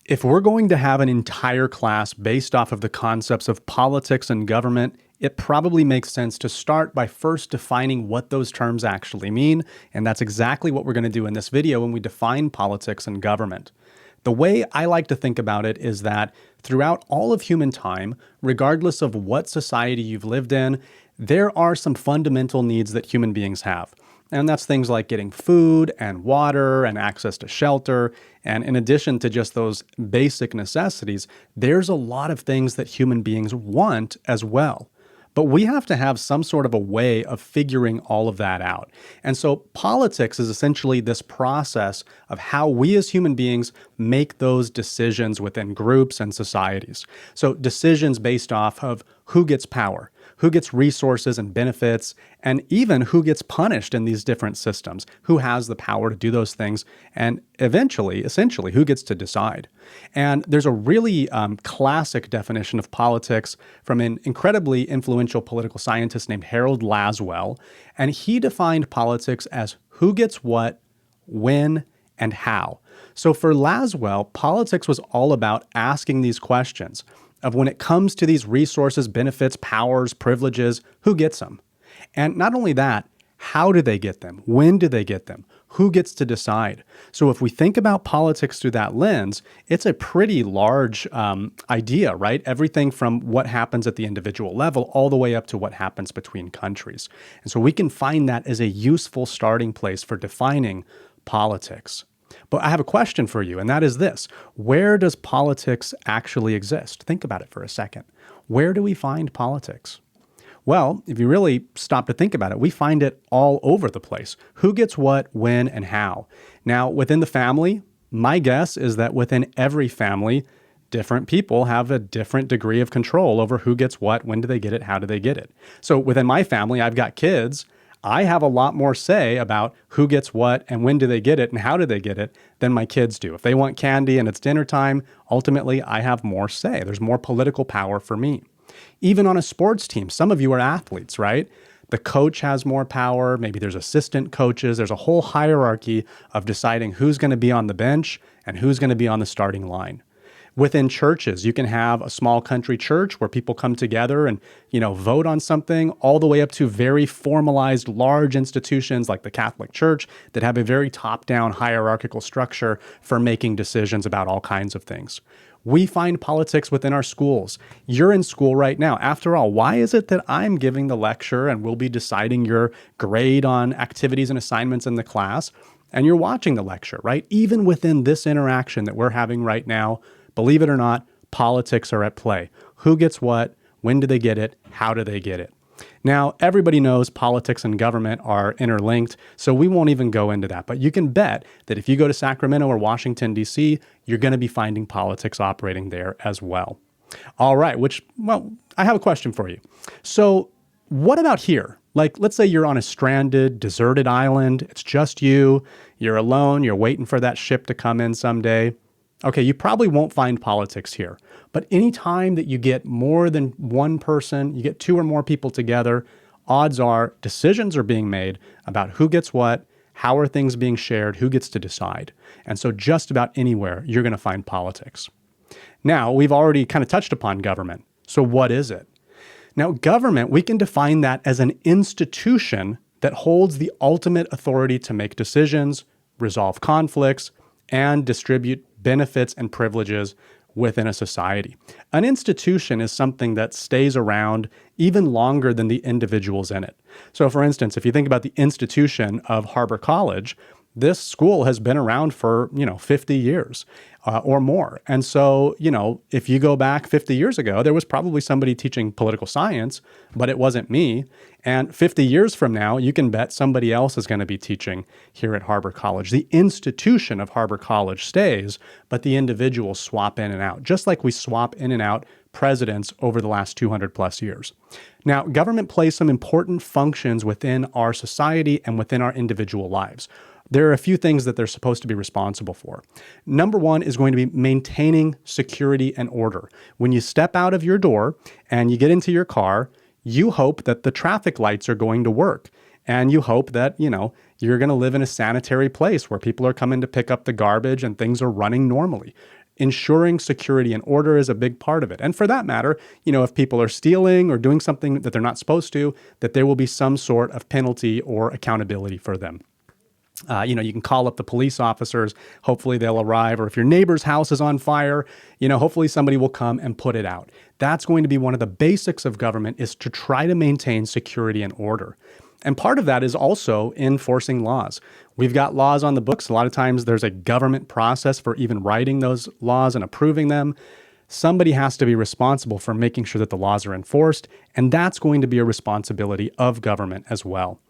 If we're going to have an entire class based off of the concepts of politics and government, it probably makes sense to start by first defining what those terms actually mean, and that's exactly what we're going to do in this video when we define politics and government. The way I like to think about it is that throughout all of human time, regardless of what society you've lived in, there are some fundamental needs that human beings have. And that's things like getting food and water and access to shelter. And in addition to just those basic necessities, there's a lot of things that human beings want as well. But we have to have some sort of a way of figuring all of that out. And so politics is essentially this process of how we as human beings make those decisions within groups and societies. So decisions based off of who gets power, who gets resources and benefits, and even who gets punished in these different systems, who has the power to do those things, and eventually, essentially, who gets to decide. And there's a really classic definition of politics from an incredibly influential political scientist named Harold Lasswell, and he defined politics as who gets what, when, and how. So for Lasswell, politics was all about asking these questions of when it comes to these resources, benefits, powers, privileges, who gets them? And not only that, how do they get them? When do they get them? Who gets to decide? So if we think about politics through that lens, it's a pretty large idea, right? Everything from what happens at the individual level all the way up to what happens between countries. And so we can find that as a useful starting place for defining politics. But I have a question for you, and that is this. Where does politics actually exist? Think about it for a second. Where do we find politics? Well, if you really stop to think about it, we find it all over the place. Who gets what, when, and how? Now, within the family, my guess is that within every family, different people have a different degree of control over who gets what, when do they get it, how do they get it. So within my family, I've got kids. I have a lot more say about who gets what and when do they get it and how do they get it than my kids do. If they want candy and it's dinner time, ultimately I have more say. There's more political power for me. Even on a sports team, some of you are athletes, right? The coach has more power. Maybe there's assistant coaches. There's a whole hierarchy of deciding who's going to be on the bench and who's going to be on the starting line. Within churches, you can have a small country church where people come together and, vote on something, all the way up to very formalized large institutions like the Catholic Church that have a very top-down hierarchical structure for making decisions about all kinds of things. We find politics within our schools. You're in school right now. After all, why is it that I'm giving the lecture and we'll be deciding your grade on activities and assignments in the class, and you're watching the lecture, right? Even within this interaction that we're having right now, believe it or not, politics are at play. Who gets what? When do they get it? How do they get it? Now, everybody knows politics and government are interlinked, so we won't even go into that. But you can bet that if you go to Sacramento or Washington, D.C., you're going to be finding politics operating there as well. All right, I have a question for you. So what about here? Like, let's say you're on a stranded, deserted island. It's just you. You're alone. You're waiting for that ship to come in someday. Okay, you probably won't find politics here, but anytime that you get more than one person, you get two or more people together, odds are decisions are being made about who gets what, how are things being shared, who gets to decide. And so just about anywhere, you're going to find politics. Now, we've already kind of touched upon government. So what is it? Now, government, we can define that as an institution that holds the ultimate authority to make decisions, resolve conflicts, and distribute benefits and privileges within a society. An institution is something that stays around even longer than the individuals in it. So for instance, if you think about the institution of Harbor College, this school has been around for, 50 years or more. And so, if you go back 50 years ago, there was probably somebody teaching political science, but it wasn't me. And 50 years from now, you can bet somebody else is going to be teaching here at Harbor College. The institution of Harbor College stays, but the individuals swap in and out, just like we swap in and out presidents over the last 200 plus years. Now, government plays some important functions within our society and within our individual lives. There are a few things that they're supposed to be responsible for. Number one is going to be maintaining security and order. When you step out of your door and you get into your car, you hope that the traffic lights are going to work. And you hope that, you're going to live in a sanitary place where people are coming to pick up the garbage and things are running normally. ensuring security and order is a big part of it. And for that matter, if people are stealing or doing something that they're not supposed to, that there will be some sort of penalty or accountability for them. You can call up the police officers. Hopefully they'll arrive. Or if your neighbor's house is on fire, hopefully somebody will come and put it out. That's going to be one of the basics of government, is to try to maintain security and order. And part of that is also enforcing laws. We've got laws on the books. A lot of times there's a government process for even writing those laws and approving them. Somebody has to be responsible for making sure that the laws are enforced. And that's going to be a responsibility of government as well.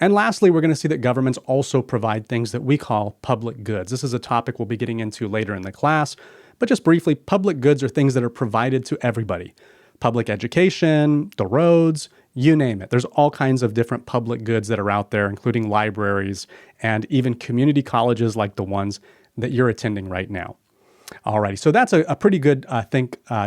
And lastly, we're going to see that governments also provide things that we call public goods. This is a topic we'll be getting into later in the class, but just briefly, public goods are things that are provided to everybody. Public education, the roads, you name it. There's all kinds of different public goods that are out there, including libraries and even community colleges like the ones that you're attending right now. Alrighty, so that's a pretty good,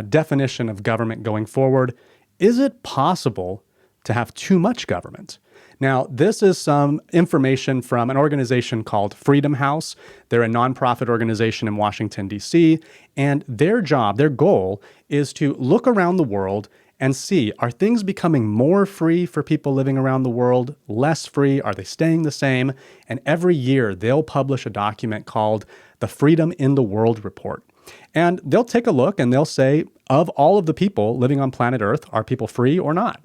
definition of government going forward. Is it possible to have too much government? Now, this is some information from an organization called Freedom House. They're a nonprofit organization in Washington, D.C., and their goal is to look around the world and see, are things becoming more free for people living around the world, less free? Are they staying the same? And every year they'll publish a document called the Freedom in the World Report. And they'll take a look and they'll say, of all of the people living on planet Earth, are people free or not?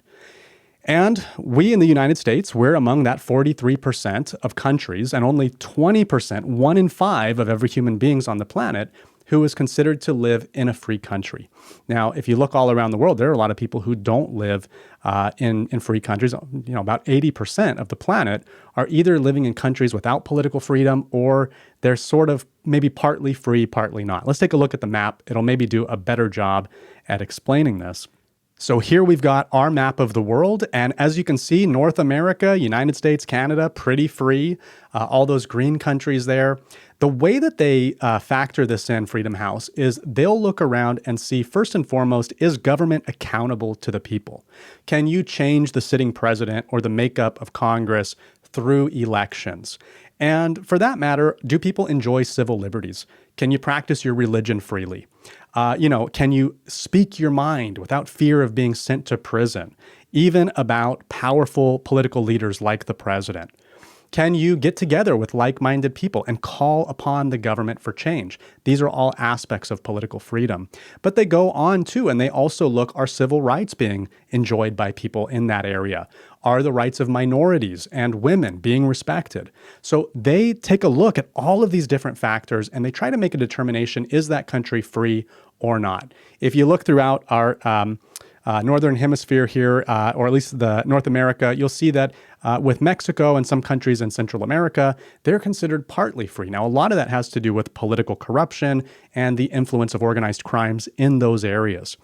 And we in the United States, we're among that 43% of countries, and only 20%, 1 in 5 of every human beings on the planet, who is considered to live in a free country. Now, if you look all around the world, there are a lot of people who don't live in free countries. About 80% of the planet are either living in countries without political freedom, or they're sort of maybe partly free, partly not. Let's take a look at the map. It'll maybe do a better job at explaining this. So here we've got our map of the world, and as you can see, North America, United States, Canada, pretty free, all those green countries there. The way that they factor this in, Freedom House, is they'll look around and see, first and foremost, is government accountable to the people? Can you change the sitting president or the makeup of Congress through elections? And for that matter, do people enjoy civil liberties? Can you practice your religion freely? Can you speak your mind without fear of being sent to prison, even about powerful political leaders like the president? Can you get together with like-minded people and call upon the government for change? These are all aspects of political freedom. But they go on too, and they also look, are civil rights being enjoyed by people in that area? Are the rights of minorities and women being respected? So they take a look at all of these different factors and they try to make a determination, is that country free or not? If you look throughout our Northern Hemisphere here, or at least the North America, you'll see that with Mexico and some countries in Central America, they're considered partly free. Now, a lot of that has to do with political corruption and the influence of organized crimes in those areas.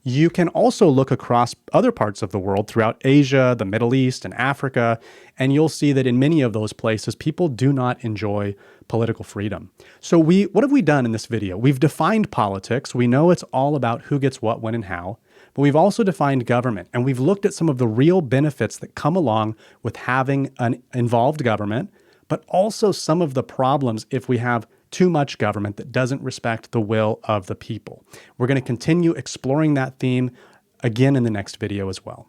You can also look across other parts of the world throughout Asia, the Middle East, and Africa, and you'll see that in many of those places, people do not enjoy political freedom. So what have we done in this video? We've defined politics. We know it's all about who gets what, when, and how. But we've also defined government, and we've looked at some of the real benefits that come along with having an involved government, but also some of the problems if we have too much government that doesn't respect the will of the people. We're going to continue exploring that theme again in the next video as well.